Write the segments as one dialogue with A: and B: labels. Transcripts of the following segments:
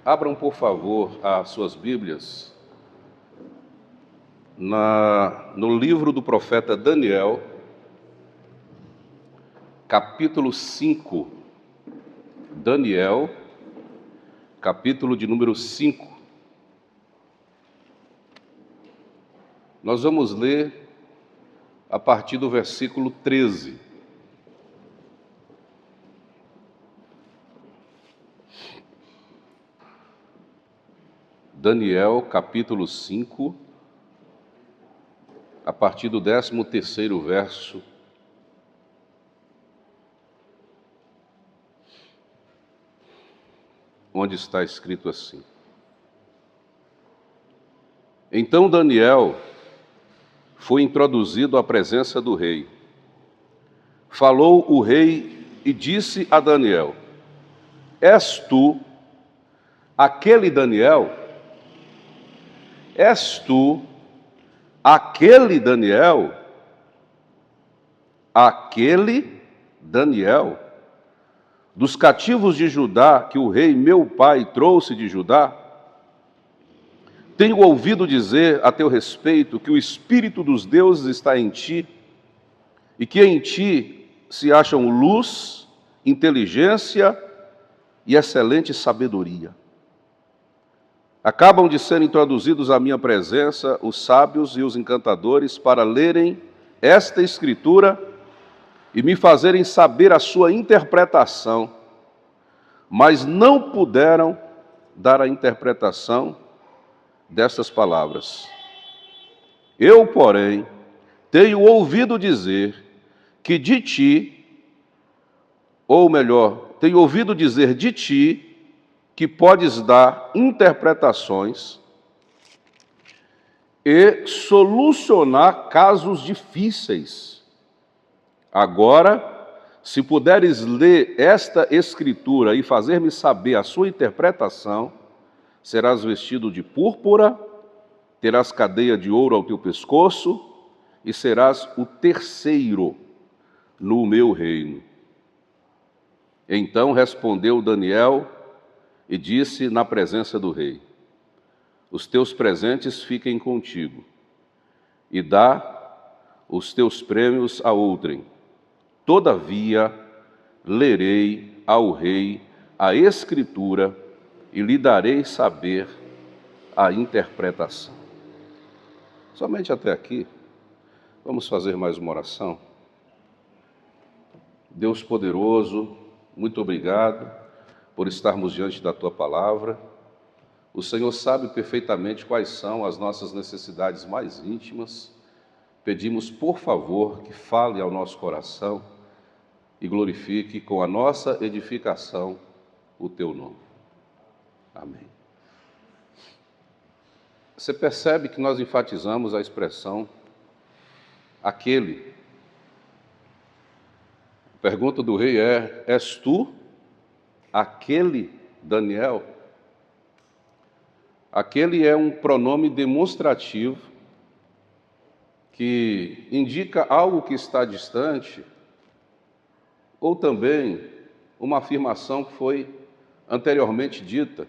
A: Abram, por favor, as suas Bíblias no livro do profeta Daniel, capítulo 5. Daniel, capítulo de número 5. Nós vamos ler a partir do versículo 13. Daniel, capítulo 5, a partir do 13º verso. Onde está escrito assim: Então Daniel foi introduzido à presença do rei. Falou o rei e disse a Daniel: És tu aquele Daniel? És tu aquele Daniel? Aquele Daniel, dos cativos de Judá, que o rei meu pai trouxe de Judá? Tenho ouvido dizer a teu respeito que o Espírito dos deuses está em ti, e que em ti se acham luz, inteligência e excelente sabedoria. Acabam de ser introduzidos à minha presença os sábios e os encantadores para lerem esta escritura e me fazerem saber a sua interpretação, mas não puderam dar a interpretação destas palavras. Eu, porém, tenho ouvido dizer que de ti, ou melhor, tenho ouvido dizer de ti, que podes dar interpretações e solucionar casos difíceis. Agora, se puderes ler esta escritura e fazer-me saber a sua interpretação, serás vestido de púrpura, terás cadeia de ouro ao teu pescoço e serás o terceiro no meu reino. Então respondeu Daniel e disse na presença do rei: Os teus presentes fiquem contigo, e dá os teus prêmios a outrem. Todavia, lerei ao rei a escritura e lhe darei saber a interpretação. Somente até aqui. Vamos fazer mais uma oração. Deus poderoso, muito obrigado por estarmos diante da Tua palavra. O Senhor sabe perfeitamente quais são as nossas necessidades mais íntimas. Pedimos, por favor, que fale ao nosso coração e glorifique com a nossa edificação o Teu nome. Amém. Você percebe que nós enfatizamos a expressão aquele. A pergunta do rei é: és tu aquele Daniel? Aquele é um pronome demonstrativo que indica algo que está distante, ou também uma afirmação que foi anteriormente dita.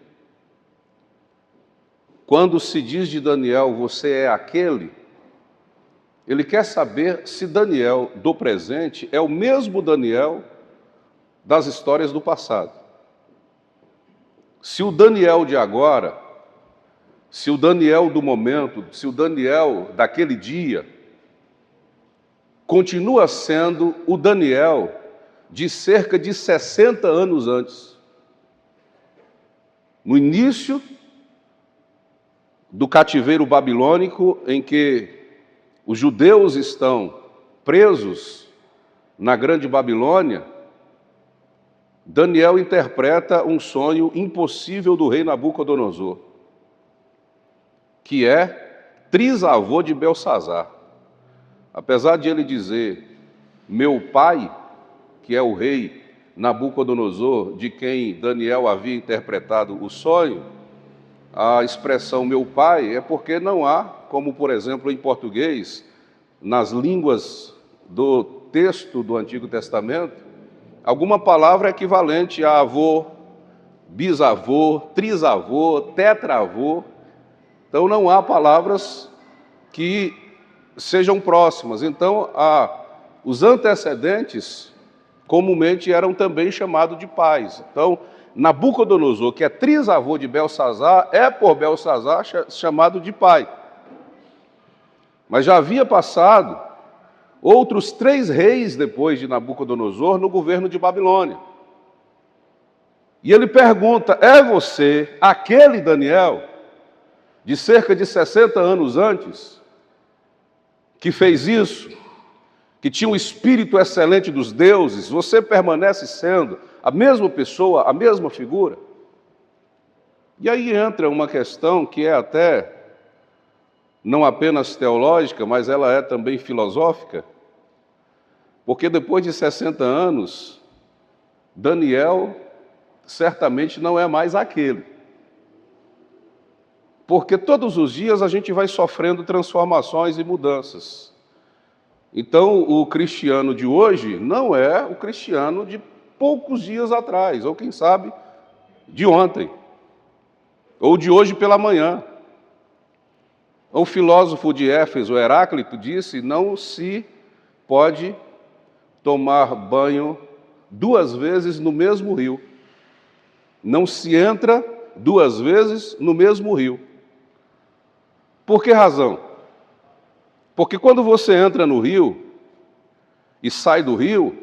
A: Quando se diz de Daniel, você é aquele, ele quer saber se Daniel do presente é o mesmo Daniel das histórias do passado. Se o Daniel de agora, se o Daniel do momento, se o Daniel daquele dia, continua sendo o Daniel de cerca de 60 anos antes. No início do cativeiro babilônico, em que os judeus estão presos na Grande Babilônia, Daniel interpreta um sonho impossível do rei Nabucodonosor, que é trisavô de Belsazar. Apesar de ele dizer, meu pai, que é o rei Nabucodonosor, de quem Daniel havia interpretado o sonho, a expressão meu pai é porque não há, como por exemplo em português, nas línguas do texto do Antigo Testamento, alguma palavra equivalente a avô, bisavô, trisavô, tetravô. Então não há palavras que sejam próximas. Então os antecedentes comumente eram também chamados de pais. Então Nabucodonosor, que é trisavô de Belsazar, é por Belsazar chamado de pai. Mas já havia passado outros 3 reis depois de Nabucodonosor no governo de Babilônia. E ele pergunta: é você aquele Daniel, de cerca de 60 anos antes, que fez isso, que tinha um espírito excelente dos deuses? Você permanece sendo a mesma pessoa, a mesma figura? E aí entra uma questão que é até não apenas teológica, mas ela é também filosófica, porque depois de 60 anos, Daniel certamente não é mais aquele. Porque todos os dias a gente vai sofrendo transformações e mudanças. Então, o cristiano de hoje não é o cristiano de poucos dias atrás, ou quem sabe, de ontem, ou de hoje pela manhã. O filósofo de Éfeso, Heráclito, disse: não se pode tomar banho 2 vezes no mesmo rio. Não se entra 2 vezes no mesmo rio. Por que razão? Porque quando você entra no rio e sai do rio,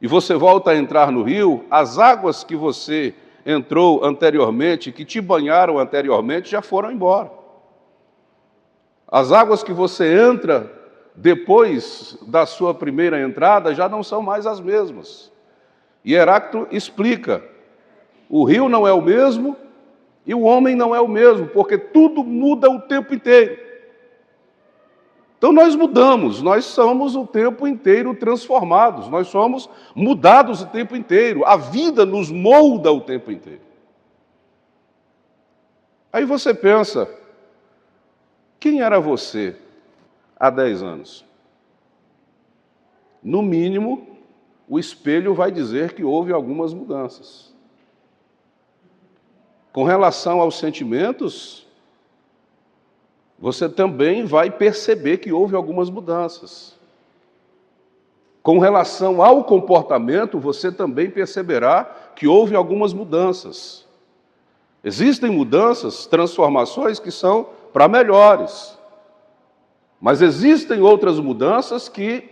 A: e você volta a entrar no rio, as águas que você entrou anteriormente, que te banharam anteriormente, já foram embora. As águas que você entra depois da sua primeira entrada já não são mais as mesmas. E Heráclito explica: o rio não é o mesmo e o homem não é o mesmo, porque tudo muda o tempo inteiro. Então nós mudamos, nós somos o tempo inteiro transformados, nós somos mudados o tempo inteiro, a vida nos molda o tempo inteiro. Aí você pensa: quem era você há 10 anos? No mínimo, o espelho vai dizer que houve algumas mudanças. Com relação aos sentimentos, você também vai perceber que houve algumas mudanças. Com relação ao comportamento, você também perceberá que houve algumas mudanças. Existem mudanças, transformações que são para melhores. Mas existem outras mudanças que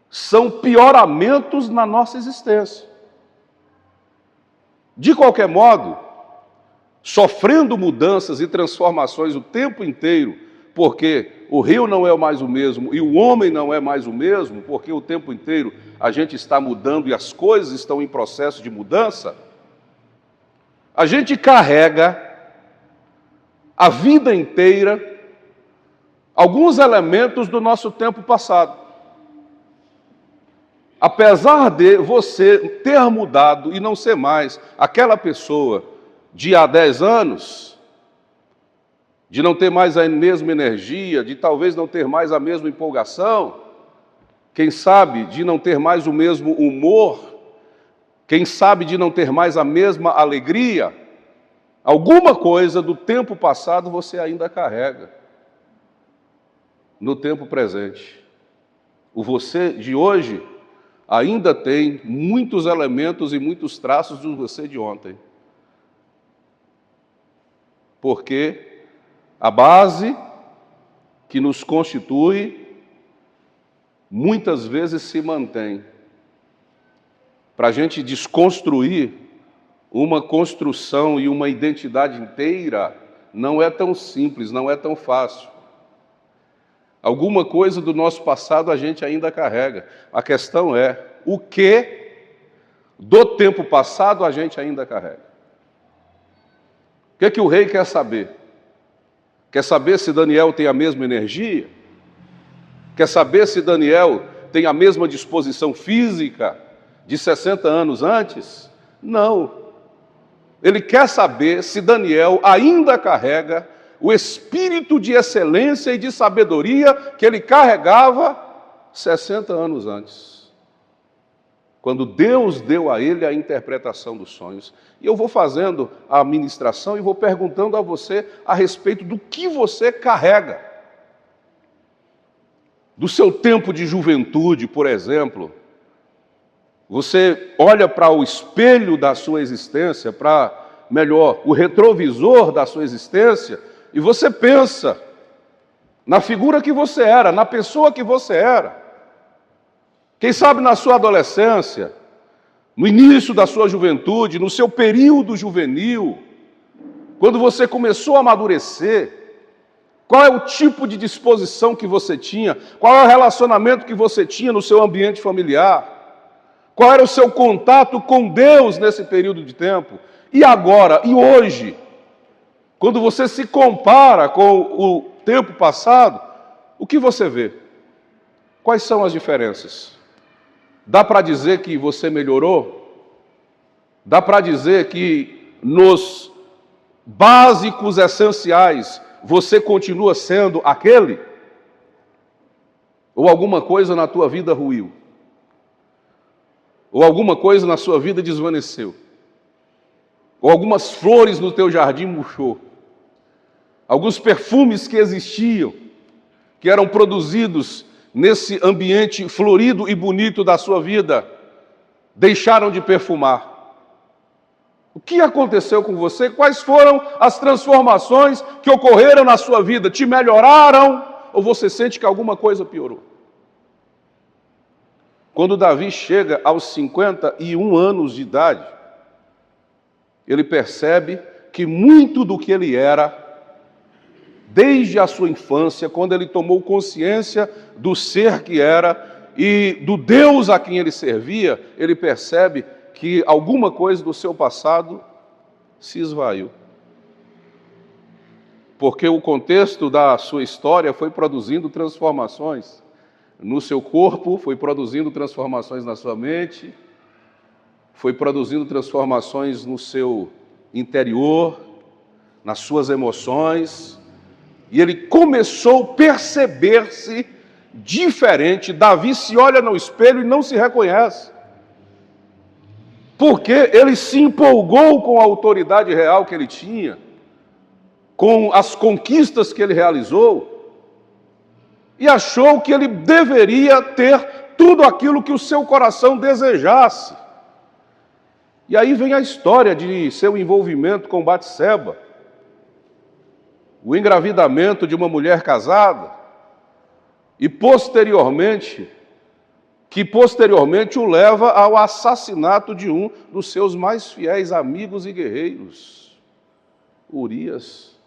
A: são pioramentos na nossa existência. De qualquer modo, sofrendo mudanças e transformações o tempo inteiro, porque o rio não é mais o mesmo e o homem não é mais o mesmo, porque o tempo inteiro a gente está mudando e as coisas estão em processo de mudança, a gente carrega a vida inteira alguns elementos do nosso tempo passado. Apesar de você ter mudado e não ser mais aquela pessoa de há 10 anos, de não ter mais a mesma energia, de talvez não ter mais a mesma empolgação, quem sabe de não ter mais o mesmo humor, quem sabe de não ter mais a mesma alegria, alguma coisa do tempo passado você ainda carrega no tempo presente. O você de hoje ainda tem muitos elementos e muitos traços do você de ontem. Porque a base que nos constitui muitas vezes se mantém. Para a gente desconstruir uma construção e uma identidade inteira não é tão simples, não é tão fácil. Alguma coisa do nosso passado a gente ainda carrega. A questão é, o que do tempo passado a gente ainda carrega? O que o rei quer saber? Quer saber se Daniel tem a mesma energia? Quer saber se Daniel tem a mesma disposição física de 60 anos antes? Não. Ele quer saber se Daniel ainda carrega o espírito de excelência e de sabedoria que ele carregava 60 anos antes. quando Deus deu a ele a interpretação dos sonhos. E eu vou fazendo a ministração e vou perguntando a você a respeito do que você carrega. Do seu tempo de juventude, por exemplo. Você olha para o espelho da sua existência, o retrovisor da sua existência, e você pensa na figura que você era, na pessoa que você era. Quem sabe na sua adolescência, no início da sua juventude, no seu período juvenil, quando você começou a amadurecer, qual é o tipo de disposição que você tinha? Qual é o relacionamento que você tinha no seu ambiente familiar? Qual era o seu contato com Deus nesse período de tempo? E agora, e hoje, quando você se compara com o tempo passado, o que você vê? Quais são as diferenças? Dá para dizer que você melhorou? Dá para dizer que nos básicos essenciais você continua sendo aquele? Ou alguma coisa na tua vida ruiu? Ou alguma coisa na sua vida desvaneceu? Ou algumas flores no teu jardim murchou? Alguns perfumes que existiam, que eram produzidos nesse ambiente florido e bonito da sua vida, deixaram de perfumar. O que aconteceu com você? Quais foram as transformações que ocorreram na sua vida? Te melhoraram ou você sente que alguma coisa piorou? Quando Davi chega aos 51 anos de idade, ele percebe que muito do que ele era, desde a sua infância, quando ele tomou consciência do ser que era e do Deus a quem ele servia, ele percebe que alguma coisa do seu passado se esvaiu. Porque o contexto da sua história foi produzindo transformações no seu corpo, foi produzindo transformações na sua mente, foi produzindo transformações no seu interior, nas suas emoções, e ele começou a perceber-se diferente. Davi se olha no espelho e não se reconhece, porque ele se empolgou com a autoridade real que ele tinha, com as conquistas que ele realizou, e achou que ele deveria ter tudo aquilo que o seu coração desejasse. E aí vem a história de seu envolvimento com Batseba, o engravidamento de uma mulher casada, e posteriormente o leva ao assassinato de um dos seus mais fiéis amigos e guerreiros, Urias.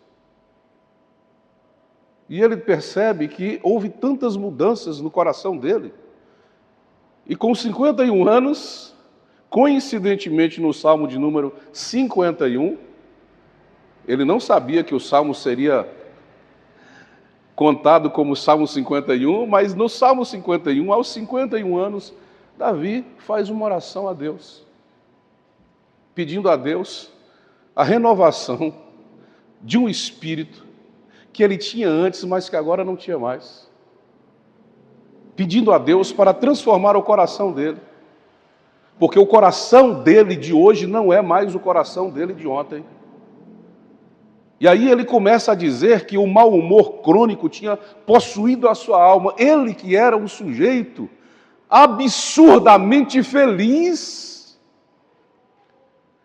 A: E ele percebe que houve tantas mudanças no coração dele. E com 51 anos, coincidentemente no Salmo de número 51, ele não sabia que o Salmo seria contado como Salmo 51, mas no Salmo 51, aos 51 anos, Davi faz uma oração a Deus, pedindo a Deus a renovação de um espírito que ele tinha antes, mas que agora não tinha mais. Pedindo a Deus para transformar o coração dele. Porque o coração dele de hoje não é mais o coração dele de ontem. E aí ele começa a dizer que o mau humor crônico tinha possuído a sua alma. Ele que era um sujeito absurdamente feliz,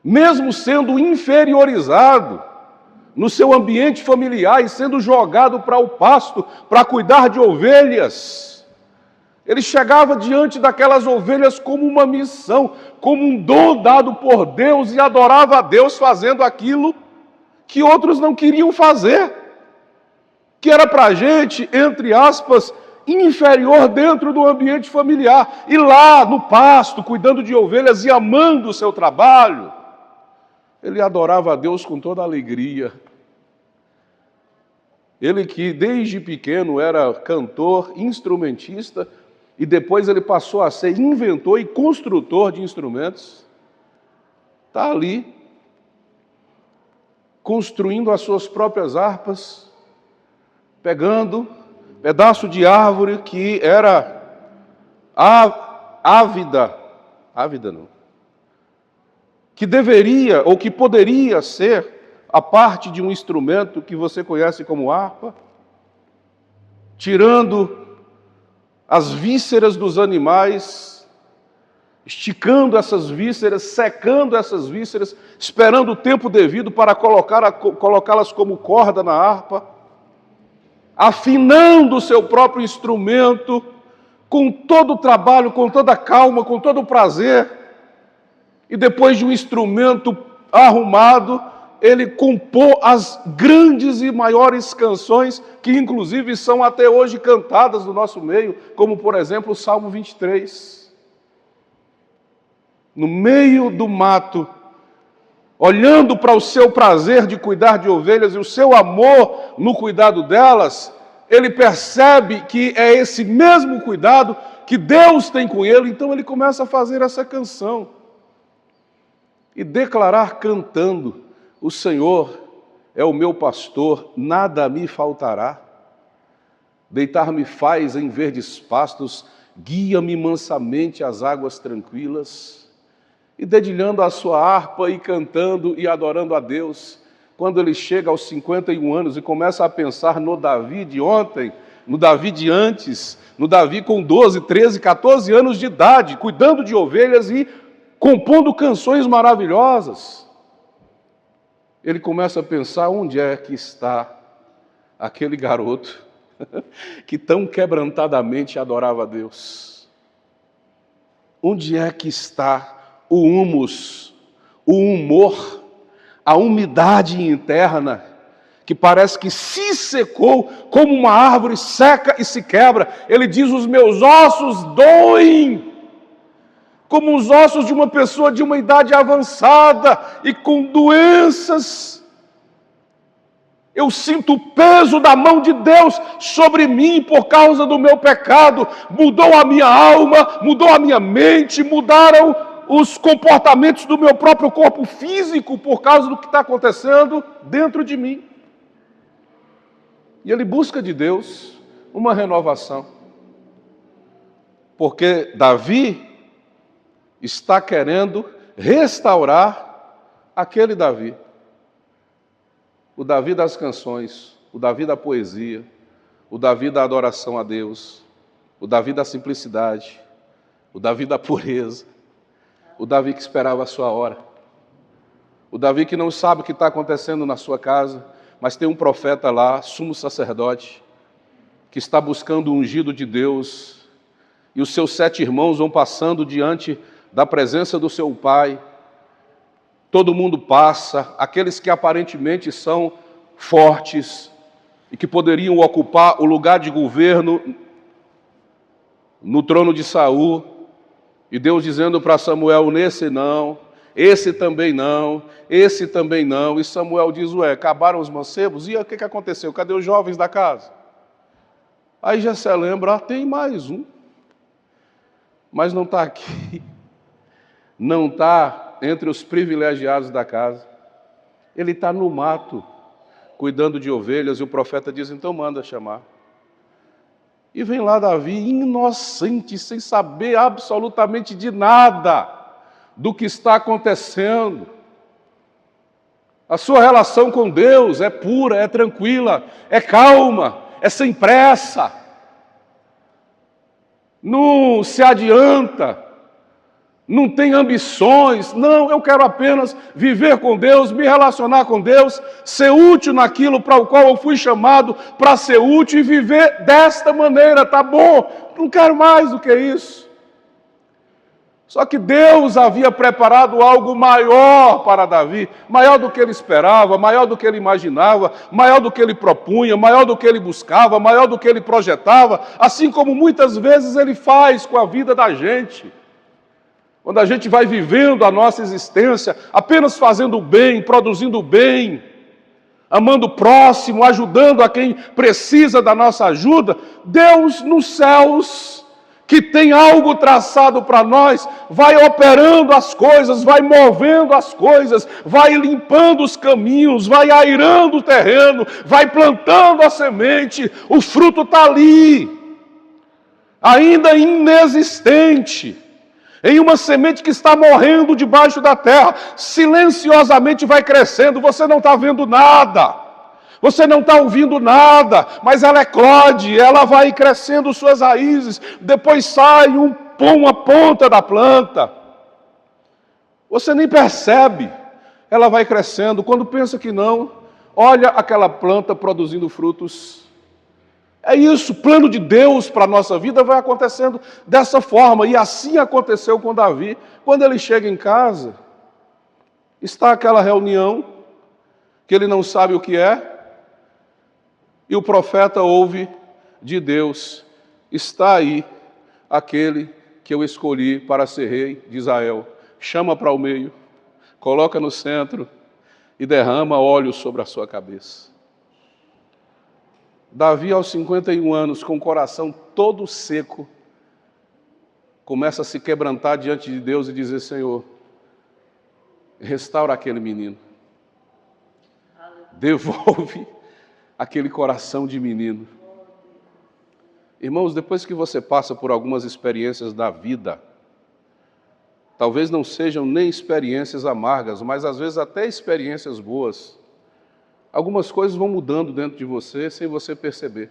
A: mesmo sendo inferiorizado no seu ambiente familiar e sendo jogado para o pasto para cuidar de ovelhas. Ele chegava diante daquelas ovelhas como uma missão, como um dom dado por Deus, e adorava a Deus fazendo aquilo que outros não queriam fazer, que era para a gente, entre aspas, inferior dentro do ambiente familiar. E lá no pasto, cuidando de ovelhas e amando o seu trabalho, ele adorava a Deus com toda a alegria. Ele que desde pequeno era cantor, instrumentista, e depois ele passou a ser inventor e construtor de instrumentos, está ali, construindo as suas próprias harpas, pegando pedaço de árvore que era ávida ávida não. Que deveria ou que poderia ser a parte de um instrumento que você conhece como harpa, tirando as vísceras dos animais, esticando essas vísceras, secando essas vísceras, esperando o tempo devido para colocá-las como corda na harpa, afinando o seu próprio instrumento, com todo o trabalho, com toda a calma, com todo o prazer, e depois de um instrumento arrumado, ele compôs as grandes e maiores canções, que inclusive são até hoje cantadas no nosso meio, como por exemplo o Salmo 23. No meio do mato, olhando para o seu prazer de cuidar de ovelhas e o seu amor no cuidado delas, ele percebe que é esse mesmo cuidado que Deus tem com ele, então ele começa a fazer essa canção e declarar cantando: o Senhor é o meu pastor, nada me faltará. Deitar-me faz em verdes pastos, guia-me mansamente às águas tranquilas. E dedilhando a sua harpa e cantando e adorando a Deus, quando ele chega aos 51 anos e começa a pensar no Davi de ontem, no Davi de antes, no Davi com 12, 13, 14 anos de idade, cuidando de ovelhas e compondo canções maravilhosas, ele começa a pensar: onde é que está aquele garoto que tão quebrantadamente adorava a Deus? Onde é que está o humus, o humor, a umidade interna, que parece que se secou como uma árvore seca e se quebra? Ele diz: os meus ossos doem, como os ossos de uma pessoa de uma idade avançada e com doenças. Eu sinto o peso da mão de Deus sobre mim por causa do meu pecado. Mudou a minha alma, mudou a minha mente, mudaram os comportamentos do meu próprio corpo físico por causa do que está acontecendo dentro de mim. E ele busca de Deus uma renovação. Porque Davi está querendo restaurar aquele Davi. O Davi das canções, o Davi da poesia, o Davi da adoração a Deus, o Davi da simplicidade, o Davi da pureza, o Davi que esperava a sua hora, o Davi que não sabe o que está acontecendo na sua casa, mas tem um profeta lá, sumo sacerdote, que está buscando o ungido de Deus, e os seus 7 irmãos vão passando diante da presença do seu pai. Todo mundo passa, aqueles que aparentemente são fortes e que poderiam ocupar o lugar de governo no trono de Saul, e Deus dizendo para Samuel: nesse não, esse também não, esse também não. E Samuel diz: ué, acabaram os mancebos? E o que aconteceu? Cadê os jovens da casa? Aí Jessé lembra: tem mais um, mas não está aqui, não está entre os privilegiados da casa, ele está no mato, cuidando de ovelhas. E o profeta diz: então manda chamar. E vem lá Davi, inocente, sem saber absolutamente de nada do que está acontecendo. A sua relação com Deus é pura, é tranquila, é calma, é sem pressa. Não se adianta, não tem ambições. Não, eu quero apenas viver com Deus, me relacionar com Deus, ser útil naquilo para o qual eu fui chamado para ser útil e viver desta maneira, tá bom? Não quero mais do que isso. Só que Deus havia preparado algo maior para Davi, maior do que ele esperava, maior do que ele imaginava, maior do que ele propunha, maior do que ele buscava, maior do que ele projetava, assim como muitas vezes ele faz com a vida da gente. Quando a gente vai vivendo a nossa existência apenas fazendo o bem, produzindo o bem, amando o próximo, ajudando a quem precisa da nossa ajuda, Deus nos céus, que tem algo traçado para nós, vai operando as coisas, vai movendo as coisas, vai limpando os caminhos, vai airando o terreno, vai plantando a semente, o fruto está ali, ainda inexistente, em uma semente que está morrendo debaixo da terra, silenciosamente vai crescendo, você não está vendo nada, você não está ouvindo nada, mas ela eclode, ela vai crescendo suas raízes, depois sai uma ponta da planta, você nem percebe, ela vai crescendo, quando pensa que não, olha aquela planta produzindo frutos. É isso, o plano de Deus para a nossa vida vai acontecendo dessa forma, e assim aconteceu com Davi. Quando ele chega em casa, está aquela reunião, que ele não sabe o que é, e o profeta ouve de Deus: está aí aquele que eu escolhi para ser rei de Israel. Chama para o meio, coloca no centro e derrama óleo sobre a sua cabeça. Davi, aos 51 anos, com o coração todo seco, começa a se quebrantar diante de Deus e dizer: Senhor, restaura aquele menino. Devolve aquele coração de menino. Irmãos, depois que você passa por algumas experiências da vida, talvez não sejam nem experiências amargas, mas às vezes até experiências boas, algumas coisas vão mudando dentro de você sem você perceber.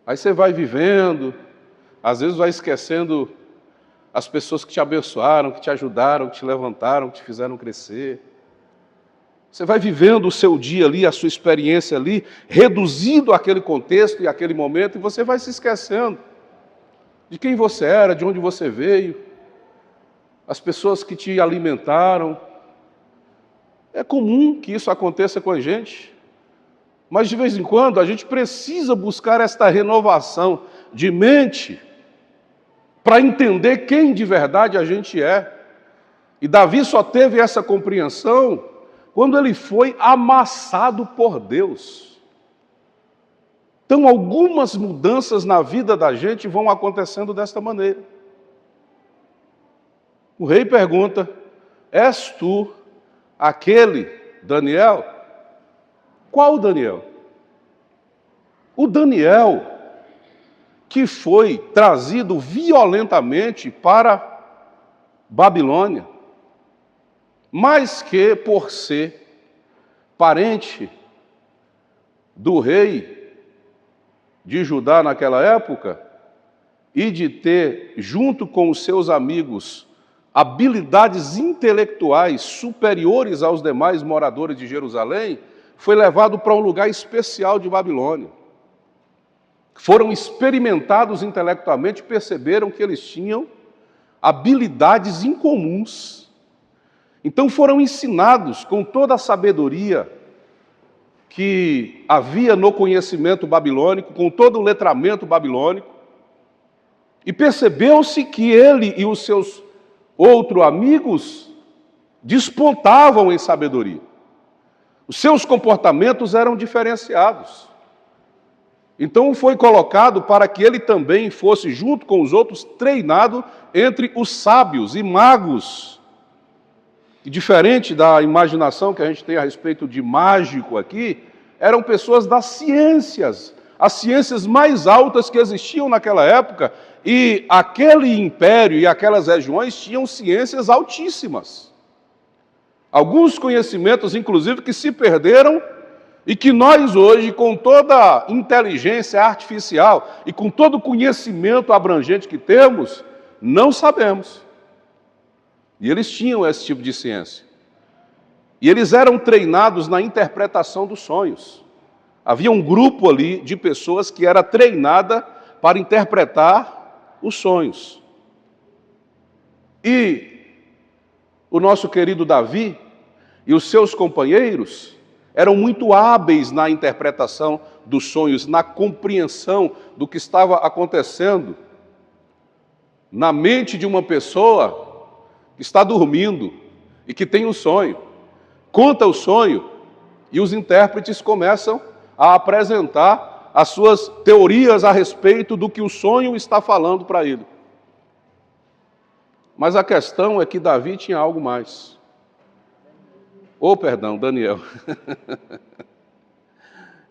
A: Aí você vai vivendo, às vezes vai esquecendo as pessoas que te abençoaram, que te ajudaram, que te levantaram, que te fizeram crescer. Você vai vivendo o seu dia ali, a sua experiência ali, reduzindo aquele contexto e aquele momento, e você vai se esquecendo de quem você era, de onde você veio, as pessoas que te alimentaram. É comum que isso aconteça com a gente, mas de vez em quando a gente precisa buscar esta renovação de mente para entender quem de verdade a gente é. E Davi só teve essa compreensão quando ele foi amassado por Deus. Então, algumas mudanças na vida da gente vão acontecendo desta maneira. O rei pergunta: és tu aquele Daniel? Qual Daniel? O Daniel que foi trazido violentamente para Babilônia, mas que, por ser parente do rei de Judá naquela época, e de ter, junto com os seus amigos, habilidades intelectuais superiores aos demais moradores de Jerusalém, foi levado para um lugar especial de Babilônia. Foram experimentados intelectualmente, perceberam que eles tinham habilidades incomuns. Então foram ensinados com toda a sabedoria que havia no conhecimento babilônico, com todo o letramento babilônico, e percebeu-se que ele e os seus outros amigos despontavam em sabedoria. Os seus comportamentos eram diferenciados. Então foi colocado para que ele também fosse, junto com os outros, treinado entre os sábios e magos. E diferente da imaginação que a gente tem a respeito de mágico aqui, eram pessoas das ciências, as ciências mais altas que existiam naquela época, e aquele império e aquelas regiões tinham ciências altíssimas. Alguns conhecimentos, inclusive, que se perderam e que nós hoje, com toda a inteligência artificial e com todo o conhecimento abrangente que temos, não sabemos. E eles tinham esse tipo de ciência. E eles eram treinados na interpretação dos sonhos. Havia um grupo ali de pessoas que era treinada para interpretar os sonhos. E o nosso querido Davi e os seus companheiros eram muito hábeis na interpretação dos sonhos, na compreensão do que estava acontecendo na mente de uma pessoa que está dormindo e que tem um sonho. Conta o sonho e os intérpretes começam a apresentar as suas teorias a respeito do que o sonho está falando para ele. Mas a questão é que Davi tinha algo mais. Daniel.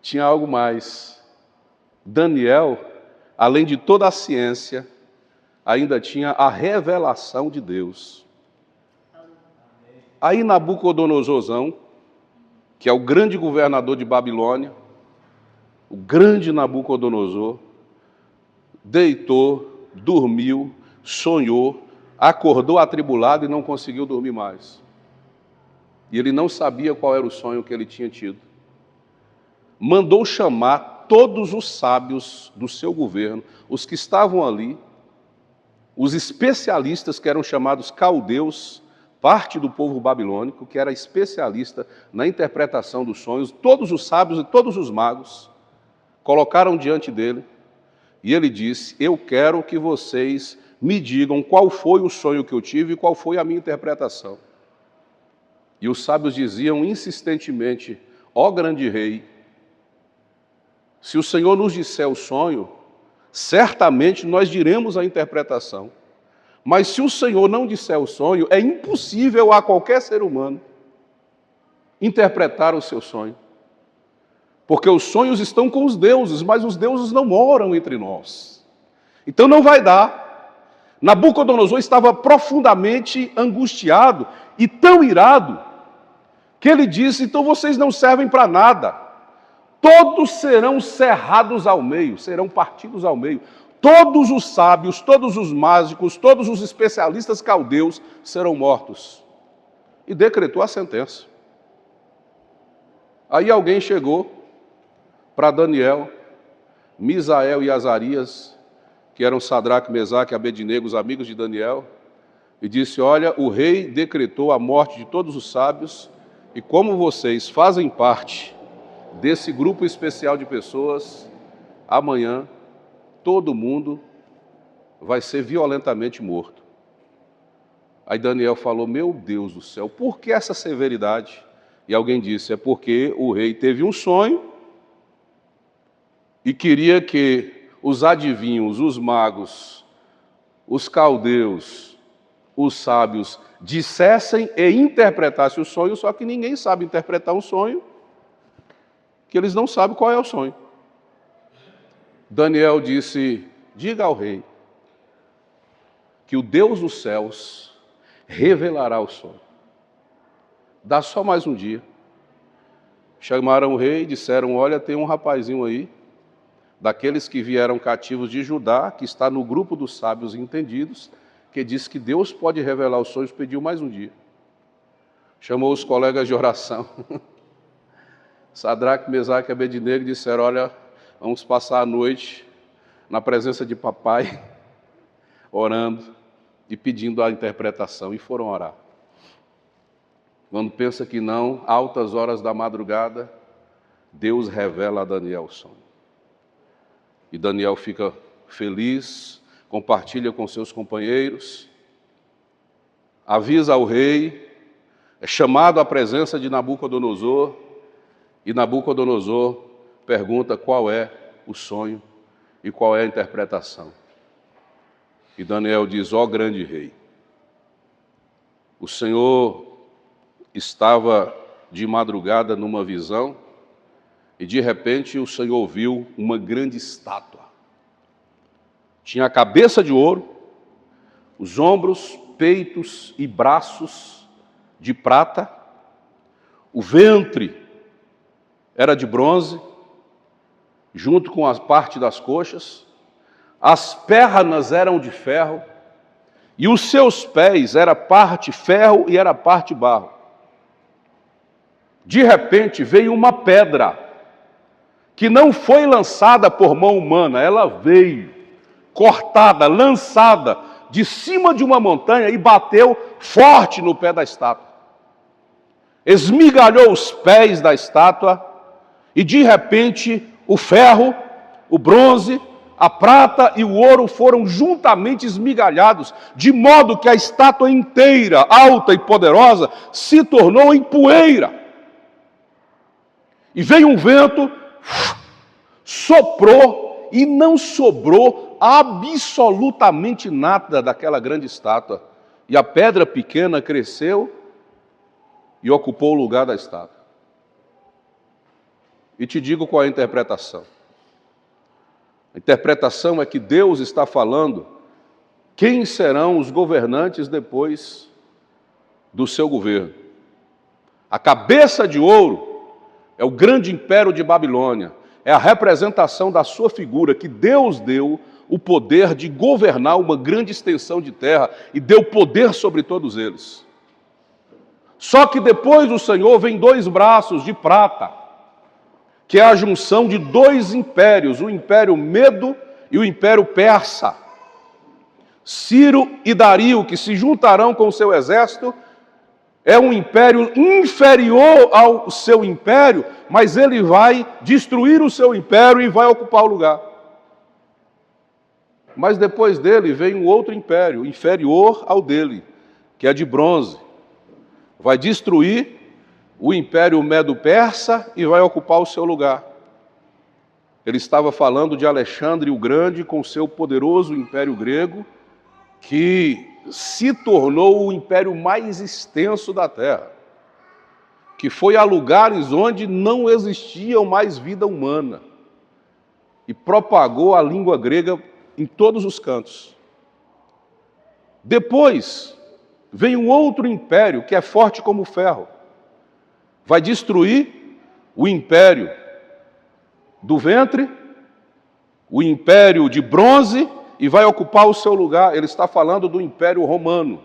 A: Tinha algo mais. Daniel, além de toda a ciência, ainda tinha a revelação de Deus. Aí Nabucodonosorzão, que é o grande governador de Babilônia, o grande Nabucodonosor, deitou, dormiu, sonhou, acordou atribulado e não conseguiu dormir mais. E ele não sabia qual era o sonho que ele tinha tido. Mandou chamar todos os sábios do seu governo, os que estavam ali, os especialistas que eram chamados caldeus, parte do povo babilônico, que era especialista na interpretação dos sonhos, todos os sábios e todos os magos, colocaram diante dele, e ele disse: eu quero que vocês me digam qual foi o sonho que eu tive e qual foi a minha interpretação. E os sábios diziam insistentemente: ó grande rei, se o Senhor nos disser o sonho, certamente nós diremos a interpretação. Mas se o Senhor não disser o sonho, é impossível a qualquer ser humano interpretar o seu sonho. Porque os sonhos estão com os deuses, mas os deuses não moram entre nós. Então não vai dar. Nabucodonosor estava profundamente angustiado e tão irado que ele disse: então vocês não servem para nada. Todos serão cerrados ao meio, serão partidos ao meio. Todos os sábios, todos os mágicos, todos os especialistas caldeus serão mortos. E decretou a sentença. Aí alguém chegou para Daniel, Misael e Azarias, que eram Sadraque, Mesaque e Abednego, os amigos de Daniel, e disse: olha, o rei decretou a morte de todos os sábios, e como vocês fazem parte desse grupo especial de pessoas, amanhã todo mundo vai ser violentamente morto. Aí Daniel falou: meu Deus do céu, por que essa severidade? E alguém disse: é porque o rei teve um sonho e queria que os adivinhos, os magos, os caldeus, os sábios dissessem e interpretassem o sonho, só que ninguém sabe interpretar um sonho, que eles não sabem qual é o sonho. Daniel disse: diga ao rei que o Deus dos céus revelará o sonho. Dá só mais um dia. Chamaram o rei e disseram: olha, tem um rapazinho aí, daqueles que vieram cativos de Judá, que está no grupo dos sábios entendidos, que diz que Deus pode revelar os sonhos, pediu mais um dia. Chamou os colegas de oração, Sadraque, Mesaque e Abednego, e disseram: olha, vamos passar a noite na presença de papai, orando e pedindo a interpretação, e foram orar. Quando pensa que não, altas horas da madrugada, Deus revela a Daniel o sonho. E Daniel fica feliz, compartilha com seus companheiros, avisa ao rei, é chamado à presença de Nabucodonosor, e Nabucodonosor pergunta qual é o sonho e qual é a interpretação. E Daniel diz: ó grande rei, o Senhor estava de madrugada numa visão, e de repente o Senhor viu uma grande estátua. Tinha a cabeça de ouro, os ombros, peitos e braços de prata, o ventre era de bronze, junto com a parte das coxas, as pernas eram de ferro, e os seus pés era parte ferro e era parte barro. De repente veio uma pedra, que não foi lançada por mão humana, ela veio cortada, lançada de cima de uma montanha e bateu forte no pé da estátua. Esmigalhou os pés da estátua e de repente o ferro, o bronze, a prata e o ouro foram juntamente esmigalhados, de modo que a estátua inteira, alta e poderosa, se tornou em poeira. E veio um vento, soprou e não sobrou absolutamente nada daquela grande estátua. E a pedra pequena cresceu e ocupou o lugar da estátua. E te digo qual é a interpretação. A interpretação é que Deus está falando quem serão os governantes depois do seu governo. A cabeça de ouro é o grande império de Babilônia, é a representação da sua figura, que Deus deu o poder de governar uma grande extensão de terra e deu poder sobre todos eles. Só que depois do Senhor vem dois braços de prata, que é a junção de dois impérios, o Império Medo e o Império Persa. Ciro e Dario, que se juntarão com o seu exército, é um império inferior ao seu império, mas ele vai destruir o seu império e vai ocupar o lugar. Mas depois dele vem um outro império, inferior ao dele, que é de bronze. Vai destruir o Império Medo-Persa e vai ocupar o seu lugar. Ele estava falando de Alexandre o Grande com seu poderoso Império Grego, que se tornou o império mais extenso da terra, que foi a lugares onde não existia mais vida humana e propagou a língua grega em todos os cantos. Depois vem um outro império que é forte como ferro, vai destruir o império do ventre, o império de bronze, e vai ocupar o seu lugar. Ele está falando do Império Romano.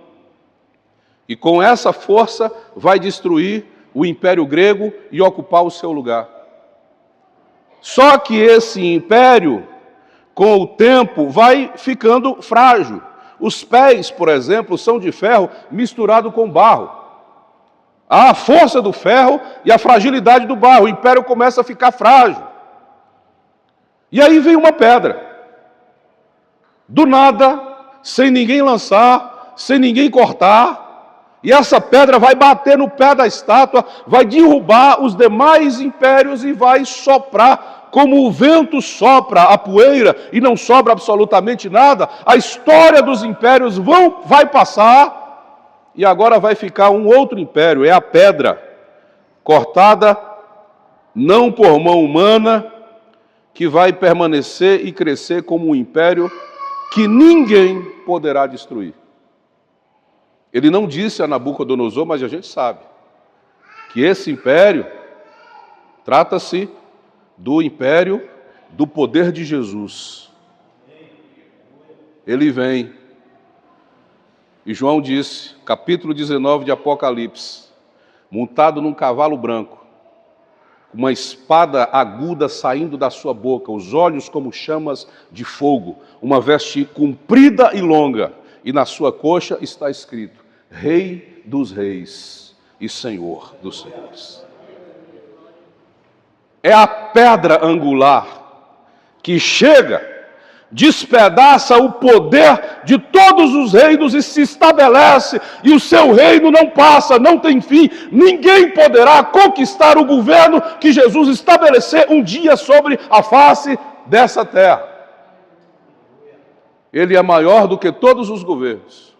A: E com essa força vai destruir o Império Grego e ocupar o seu lugar. Só que esse império, com o tempo, vai ficando frágil. Os pés, por exemplo, são de ferro misturado com barro. Há a força do ferro e a fragilidade do barro. O império começa a ficar frágil. E aí vem uma pedra. Do nada, sem ninguém lançar, sem ninguém cortar, e essa pedra vai bater no pé da estátua, vai derrubar os demais impérios e vai soprar, como o vento sopra a poeira e não sobra absolutamente nada. A história dos impérios vai passar e agora vai ficar um outro império, é a pedra, cortada não por mão humana, que vai permanecer e crescer como um império que ninguém poderá destruir. Ele não disse a Nabucodonosor, mas a gente sabe que esse império trata-se do império do poder de Jesus. Ele vem. E João disse, capítulo 19 de Apocalipse, montado num cavalo branco, uma espada aguda saindo da sua boca, os olhos como chamas de fogo, uma veste comprida e longa, e na sua coxa está escrito, Rei dos Reis e Senhor dos Senhores. É a pedra angular que chega, despedaça o poder de todos os reinos e se estabelece, e o seu reino não passa, não tem fim. Ninguém poderá conquistar o governo que Jesus estabelecer um dia sobre a face dessa terra. Ele é maior do que todos os governos.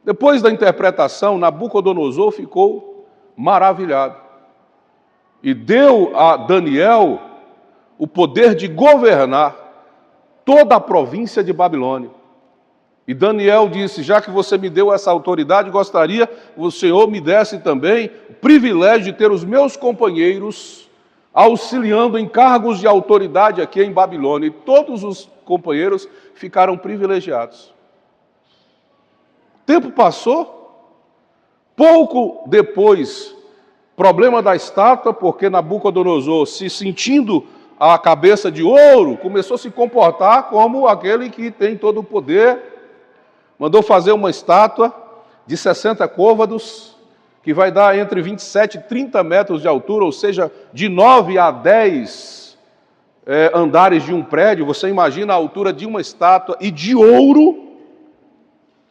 A: Depois da interpretação, Nabucodonosor ficou maravilhado e deu a Daniel o poder de governar toda a província de Babilônia. E Daniel disse, já que você me deu essa autoridade, gostaria que o Senhor me desse também o privilégio de ter os meus companheiros auxiliando em cargos de autoridade aqui em Babilônia. E todos os companheiros ficaram privilegiados. O tempo passou, pouco depois, problema da estátua, porque Nabucodonosor, se sentindo a cabeça de ouro, começou a se comportar como aquele que tem todo o poder, mandou fazer uma estátua de 60 côvados, que vai dar entre 27 e 30 metros de altura, ou seja, de 9 a 10 andares de um prédio. Você imagina a altura de uma estátua e de ouro,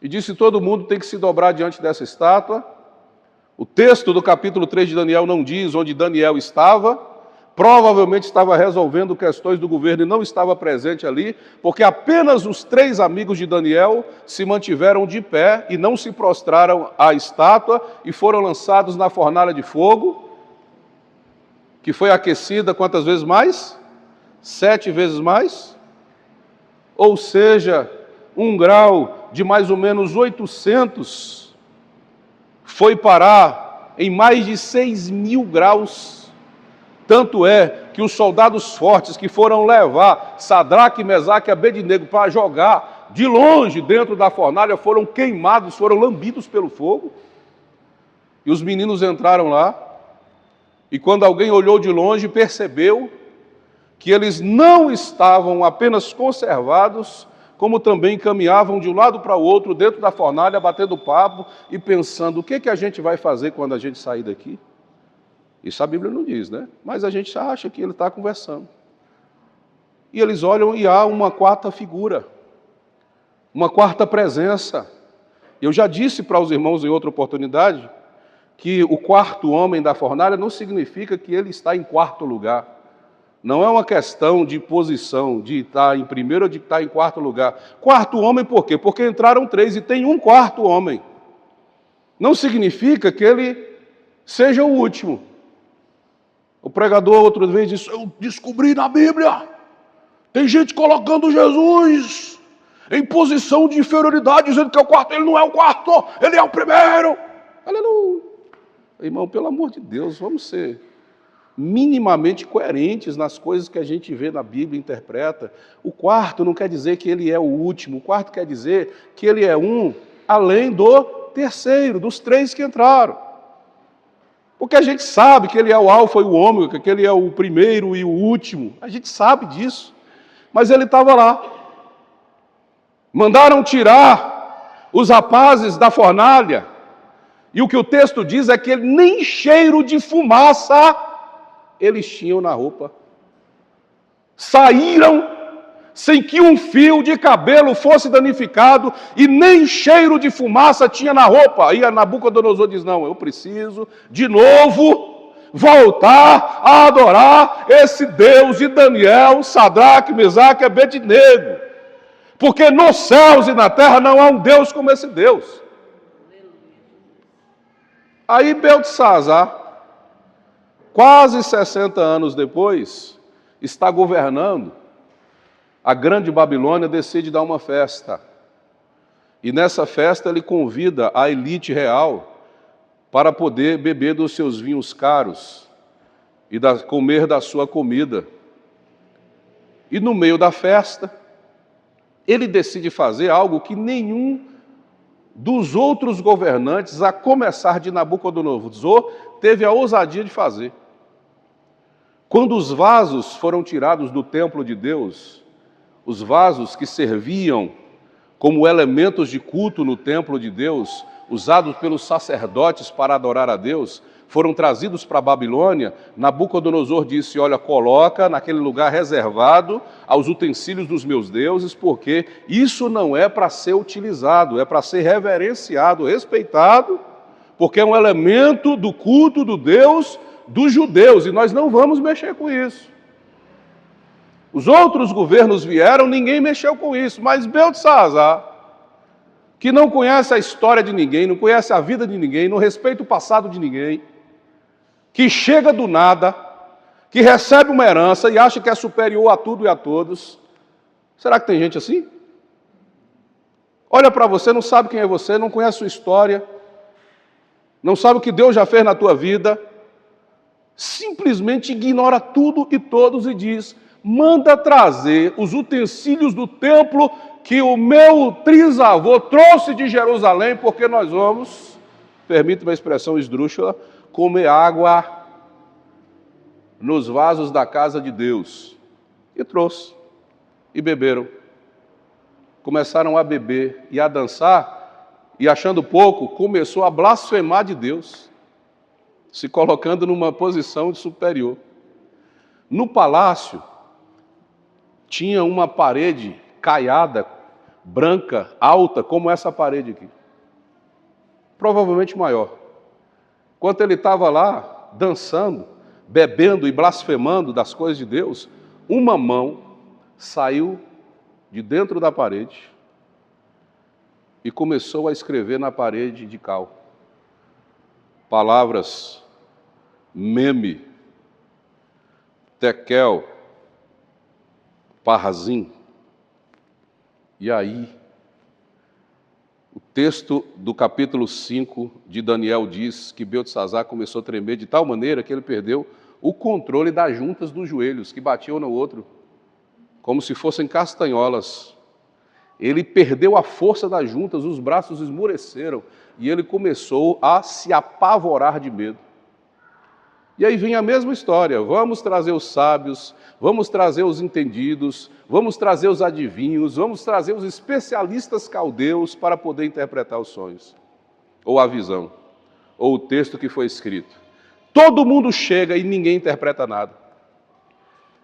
A: e disse que todo mundo tem que se dobrar diante dessa estátua. O texto do capítulo 3 de Daniel não diz onde Daniel estava, provavelmente estava resolvendo questões do governo e não estava presente ali, porque apenas os 3 amigos de Daniel se mantiveram de pé e não se prostraram à estátua e foram lançados na fornalha de fogo, que foi aquecida quantas vezes mais? 7 vezes mais? Ou seja, 1 grau de mais ou menos 800 foi parar em mais de 6.000 graus. Tanto é que os soldados fortes que foram levar Sadraque, Mesaque e Abednego para jogar de longe dentro da fornalha foram queimados, foram lambidos pelo fogo. E os meninos entraram lá, e quando alguém olhou de longe, percebeu que eles não estavam apenas conservados, como também caminhavam de um lado para o outro dentro da fornalha, batendo papo e pensando, o que a gente vai fazer quando a gente sair daqui? Isso a Bíblia não diz, né? Mas a gente acha que ele está conversando. E eles olham e há uma quarta figura, uma quarta presença. Eu já disse para os irmãos em outra oportunidade que o quarto homem da fornalha não significa que ele está em quarto lugar. Não é uma questão de posição, de estar em primeiro ou de estar em quarto lugar. Quarto homem por quê? Porque entraram 3 e tem um quarto homem. Não significa que ele seja o último. O pregador outra vez disse, eu descobri na Bíblia, tem gente colocando Jesus em posição de inferioridade, dizendo que é o quarto. Ele não é o quarto, ele é o primeiro. Aleluia. Irmão, pelo amor de Deus, vamos ser minimamente coerentes nas coisas que a gente vê na Bíblia e interpreta. O quarto não quer dizer que ele é o último, o quarto quer dizer que ele é um além do terceiro, dos 3 que entraram. Porque a gente sabe que ele é o alfa e o ômega, que ele é o primeiro e o último, a gente sabe disso, mas ele estava lá. Mandaram tirar os rapazes da fornalha, e o que o texto diz é que nem cheiro de fumaça eles tinham na roupa. Saíram sem que um fio de cabelo fosse danificado e nem cheiro de fumaça tinha na roupa. Aí Nabucodonosor diz, não, eu preciso de novo voltar a adorar esse Deus de Daniel, Sadraque, Mesaque e Abednego. Porque nos céus e na terra não há um Deus como esse Deus. Aí Beltesazar, quase 60 anos depois, está governando. A grande Babilônia decide dar uma festa. E nessa festa ele convida a elite real para poder beber dos seus vinhos caros e comer da sua comida. E no meio da festa, ele decide fazer algo que nenhum dos outros governantes, a começar de Nabucodonosor, teve a ousadia de fazer. Quando os vasos foram tirados do templo de Deus, os vasos que serviam como elementos de culto no templo de Deus, usados pelos sacerdotes para adorar a Deus, foram trazidos para a Babilônia, Nabucodonosor disse, olha, coloca naquele lugar reservado aos utensílios dos meus deuses, porque isso não é para ser utilizado, é para ser reverenciado, respeitado, porque é um elemento do culto do Deus dos judeus, e nós não vamos mexer com isso. Os outros governos vieram, ninguém mexeu com isso, mas Beltesazar, que não conhece a história de ninguém, não conhece a vida de ninguém, não respeita o passado de ninguém, que chega do nada, que recebe uma herança e acha que é superior a tudo e a todos. Será que tem gente assim? Olha para você, não sabe quem é você, não conhece a sua história, não sabe o que Deus já fez na tua vida, simplesmente ignora tudo e todos e diz, manda trazer os utensílios do templo que o meu trisavô trouxe de Jerusalém, porque nós vamos, permita uma expressão esdrúxula, comer água nos vasos da casa de Deus. E trouxe. E beberam. Começaram a beber e a dançar, e achando pouco, começou a blasfemar de Deus, se colocando numa posição de superior. No palácio, tinha uma parede caiada, branca, alta, como essa parede aqui. Provavelmente maior. Enquanto ele estava lá, dançando, bebendo e blasfemando das coisas de Deus, uma mão saiu de dentro da parede e começou a escrever na parede de cal. Palavras, meme, tekel, parrazim. E aí, texto do capítulo 5 de Daniel diz que Beltesazar começou a tremer de tal maneira que ele perdeu o controle das juntas dos joelhos, que batiam no outro, como se fossem castanholas. Ele perdeu a força das juntas, os braços esmoreceram, e ele começou a se apavorar de medo. E aí vem a mesma história, vamos trazer os sábios, vamos trazer os entendidos, vamos trazer os adivinhos, vamos trazer os especialistas caldeus para poder interpretar os sonhos, ou a visão, ou o texto que foi escrito. Todo mundo chega e ninguém interpreta nada.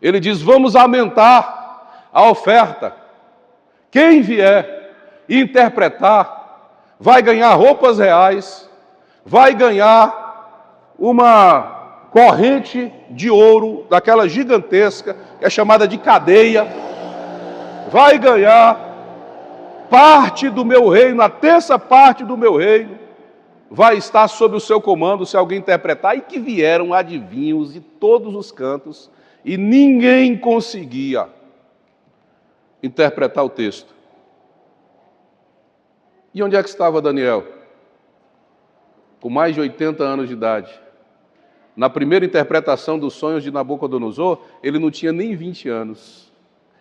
A: Ele diz, vamos aumentar a oferta. Quem vier interpretar vai ganhar roupas reais, vai ganhar uma corrente de ouro, daquela gigantesca, que é chamada de cadeia, vai ganhar parte do meu reino, a terça parte do meu reino, vai estar sob o seu comando, se alguém interpretar, e que vieram adivinhos de todos os cantos, e ninguém conseguia interpretar o texto. E onde é que estava Daniel? Com mais de 80 anos de idade. Na primeira interpretação dos sonhos de Nabucodonosor, ele não tinha nem 20 anos.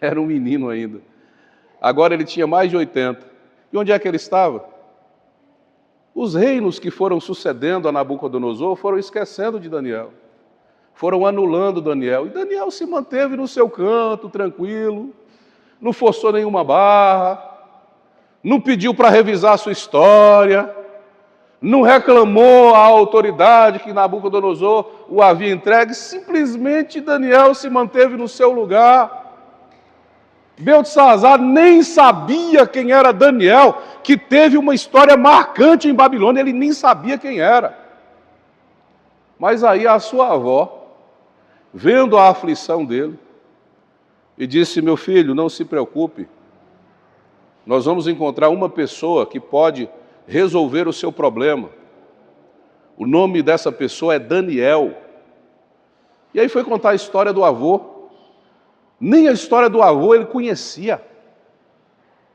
A: Era um menino ainda. Agora ele tinha mais de 80. E onde é que ele estava? Os reinos que foram sucedendo a Nabucodonosor foram esquecendo de Daniel. Foram anulando Daniel. E Daniel se manteve no seu canto, tranquilo. Não forçou nenhuma barra. Não pediu para revisar a sua história. Não reclamou à autoridade que Nabucodonosor o havia entregue, simplesmente Daniel se manteve no seu lugar. Beltesazar nem sabia quem era Daniel, que teve uma história marcante em Babilônia, ele nem sabia quem era. Mas aí a sua avó, vendo a aflição dele, e disse, meu filho, não se preocupe, nós vamos encontrar uma pessoa que pode resolver o seu problema. O nome dessa pessoa é Daniel. E aí foi contar a história do avô. Nem a história do avô ele conhecia.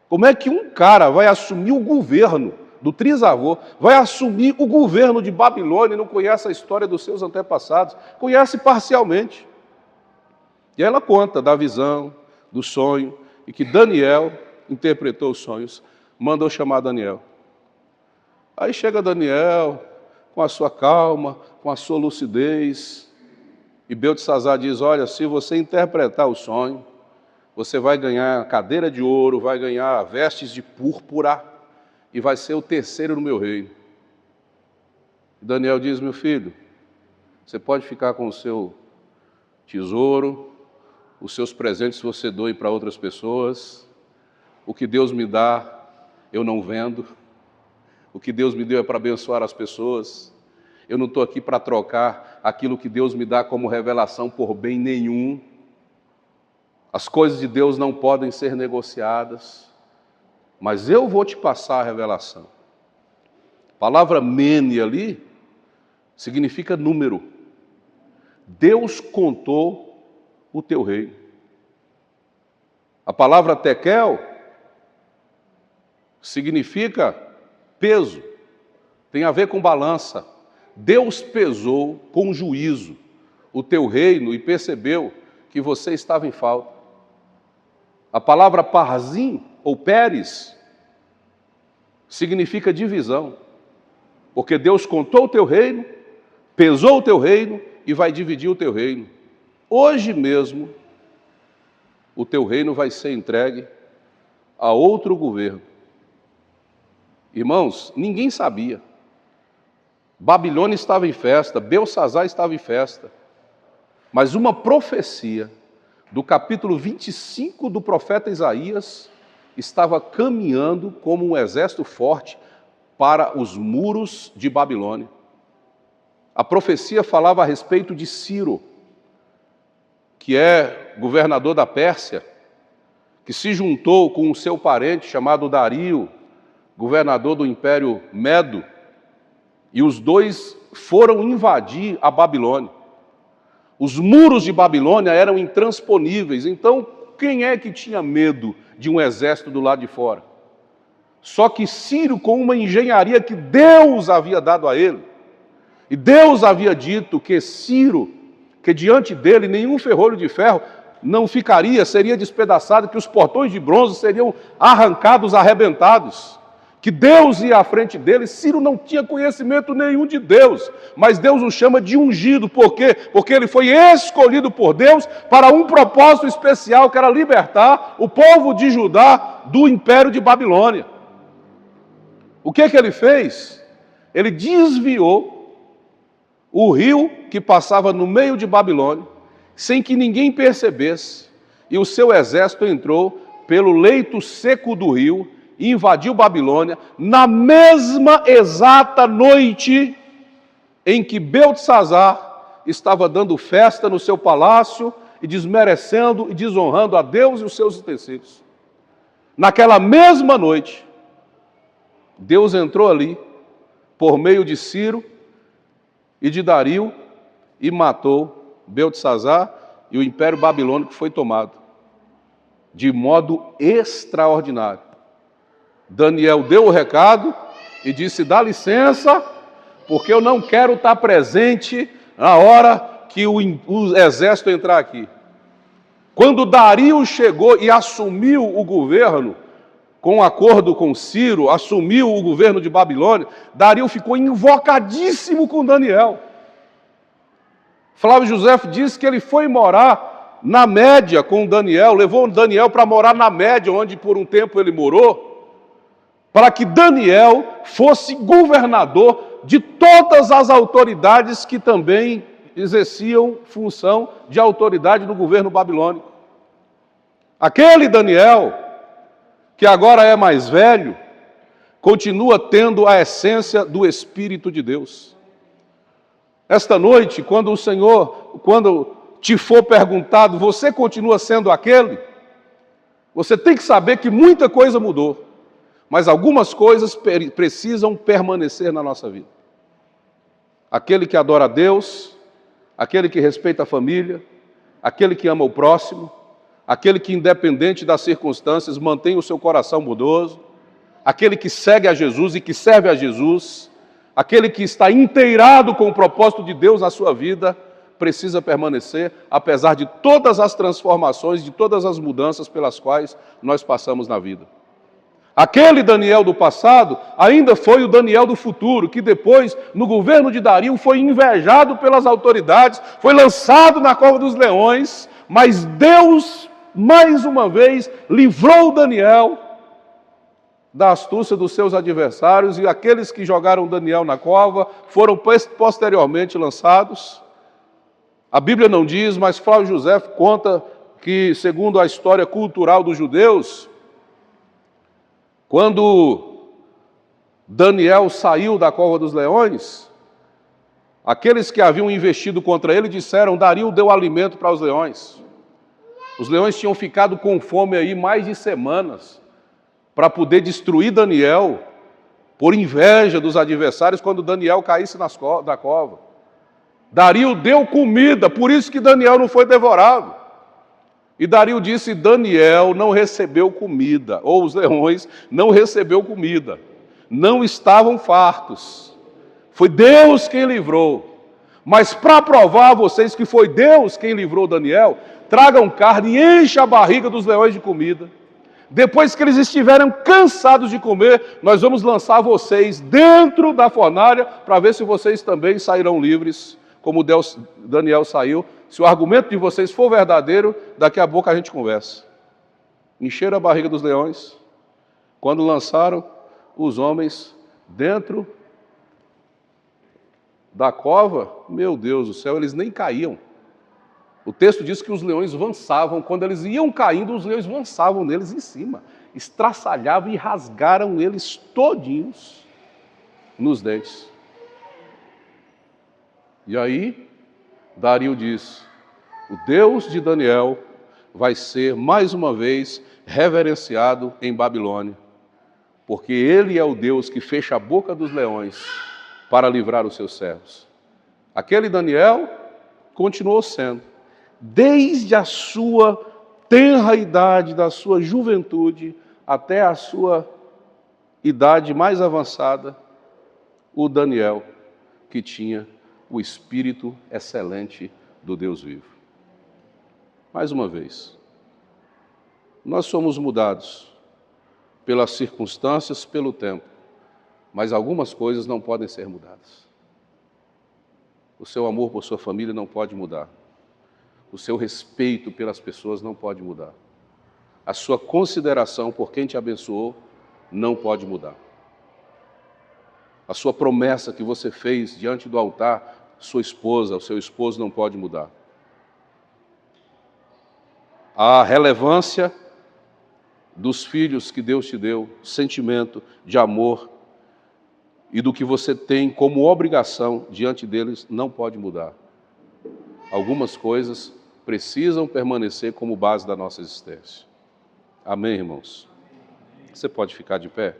A: Como é que um cara vai assumir o governo do trisavô, vai assumir o governo de Babilônia e não conhece a história dos seus antepassados? Conhece parcialmente. E aí ela conta da visão, do sonho, e que Daniel interpretou os sonhos, mandou chamar Daniel. Aí chega Daniel, com a sua calma, com a sua lucidez, e Beltesazar diz, olha, se você interpretar o sonho, você vai ganhar cadeira de ouro, vai ganhar vestes de púrpura, e vai ser o terceiro no meu reino. Daniel diz, meu filho, você pode ficar com o seu tesouro, os seus presentes você doe para outras pessoas, o que Deus me dá, eu não vendo. O que Deus me deu é para abençoar as pessoas. Eu não estou aqui para trocar aquilo que Deus me dá como revelação por bem nenhum. As coisas de Deus não podem ser negociadas. Mas eu vou te passar a revelação. A palavra mene ali significa número. Deus contou o teu reino. A palavra tekel significa peso, tem a ver com balança. Deus pesou com juízo o teu reino e percebeu que você estava em falta. A palavra parzim, ou peres, significa divisão, porque Deus contou o teu reino, pesou o teu reino e vai dividir o teu reino. Hoje mesmo, o teu reino vai ser entregue a outro governo. Irmãos, ninguém sabia. Babilônia estava em festa, Beltesazar estava em festa. Mas uma profecia do capítulo 25 do profeta Isaías estava caminhando como um exército forte para os muros de Babilônia. A profecia falava a respeito de Ciro, que é governador da Pérsia, que se juntou com o seu parente chamado Dario, governador do Império Medo, e os dois foram invadir a Babilônia. Os muros de Babilônia eram intransponíveis, então quem é que tinha medo de um exército do lado de fora? Só que Ciro, com uma engenharia que Deus havia dado a ele, e Deus havia dito que Ciro, que diante dele nenhum ferrolho de ferro não ficaria, seria despedaçado, que os portões de bronze seriam arrancados, arrebentados, que Deus ia à frente dele. Ciro não tinha conhecimento nenhum de Deus, mas Deus o chama de ungido. Por quê? Porque ele foi escolhido por Deus para um propósito especial, que era libertar o povo de Judá do império de Babilônia. O que ele fez? Ele desviou o rio que passava no meio de Babilônia, sem que ninguém percebesse, e o seu exército entrou pelo leito seco do rio e invadiu Babilônia na mesma exata noite em que Beltesazar estava dando festa no seu palácio e desmerecendo e desonrando a Deus e os seus utensílios. Naquela mesma noite, Deus entrou ali por meio de Ciro e de Dario e matou Beltesazar e o império babilônico foi tomado de modo extraordinário. Daniel deu o recado e disse: dá licença, porque eu não quero estar presente na hora que o exército entrar aqui. Quando Dario chegou e assumiu o governo, com um acordo com Ciro, assumiu o governo de Babilônia, Dario ficou invocadíssimo com Daniel. Flávio José disse que ele foi morar na Média com Daniel, levou Daniel para morar na Média, onde por um tempo ele morou, para que Daniel fosse governador de todas as autoridades que também exerciam função de autoridade no governo babilônico. Aquele Daniel, que agora é mais velho, continua tendo a essência do Espírito de Deus. Esta noite, quando te for perguntado, você continua sendo aquele? Você tem que saber que muita coisa mudou, mas algumas coisas precisam permanecer na nossa vida. Aquele que adora a Deus, aquele que respeita a família, aquele que ama o próximo, aquele que, independente das circunstâncias, mantém o seu coração bondoso, aquele que segue a Jesus e que serve a Jesus, aquele que está inteirado com o propósito de Deus na sua vida, precisa permanecer, apesar de todas as transformações, de todas as mudanças pelas quais nós passamos na vida. Aquele Daniel do passado ainda foi o Daniel do futuro, que depois, no governo de Dario, foi invejado pelas autoridades, foi lançado na cova dos leões, mas Deus, mais uma vez, livrou Daniel da astúcia dos seus adversários, e aqueles que jogaram Daniel na cova foram posteriormente lançados. A Bíblia não diz, mas Flávio José conta que, segundo a história cultural dos judeus, quando Daniel saiu da cova dos leões, aqueles que haviam investido contra ele disseram: Dario deu alimento para os leões. Os leões tinham ficado com fome aí mais de semanas para poder destruir Daniel, por inveja dos adversários, quando Daniel caísse da cova. Dario deu comida, por isso que Daniel não foi devorado. E Dario disse: Daniel não recebeu comida, ou os leões não recebeu comida, não estavam fartos. Foi Deus quem livrou. Mas para provar a vocês que foi Deus quem livrou Daniel, tragam carne e encha a barriga dos leões de comida. Depois que eles estiverem cansados de comer, nós vamos lançar vocês dentro da fornalha para ver se vocês também sairão livres, como Daniel saiu. Se o argumento de vocês for verdadeiro, daqui a pouco a gente conversa. Encheram a barriga dos leões. Quando lançaram os homens dentro da cova, meu Deus do céu, eles nem caíam. O texto diz que os leões avançavam, quando eles iam caindo, os leões avançavam neles em cima, estraçalhavam e rasgaram eles todinhos nos dentes. E aí, Dario diz: o Deus de Daniel vai ser mais uma vez reverenciado em Babilônia, porque ele é o Deus que fecha a boca dos leões para livrar os seus servos. Aquele Daniel continuou sendo, desde a sua tenra idade, da sua juventude, até a sua idade mais avançada, o Daniel, que tinha o espírito excelente do Deus vivo. Mais uma vez, nós somos mudados pelas circunstâncias, pelo tempo, mas algumas coisas não podem ser mudadas. O seu amor por sua família não pode mudar. O seu respeito pelas pessoas não pode mudar. A sua consideração por quem te abençoou não pode mudar. A sua promessa que você fez diante do altar, sua esposa, o seu esposo não pode mudar. A relevância dos filhos que Deus te deu, sentimento de amor e do que você tem como obrigação diante deles não pode mudar. Algumas coisas precisam permanecer como base da nossa existência. Amém, irmãos? Você pode ficar de pé?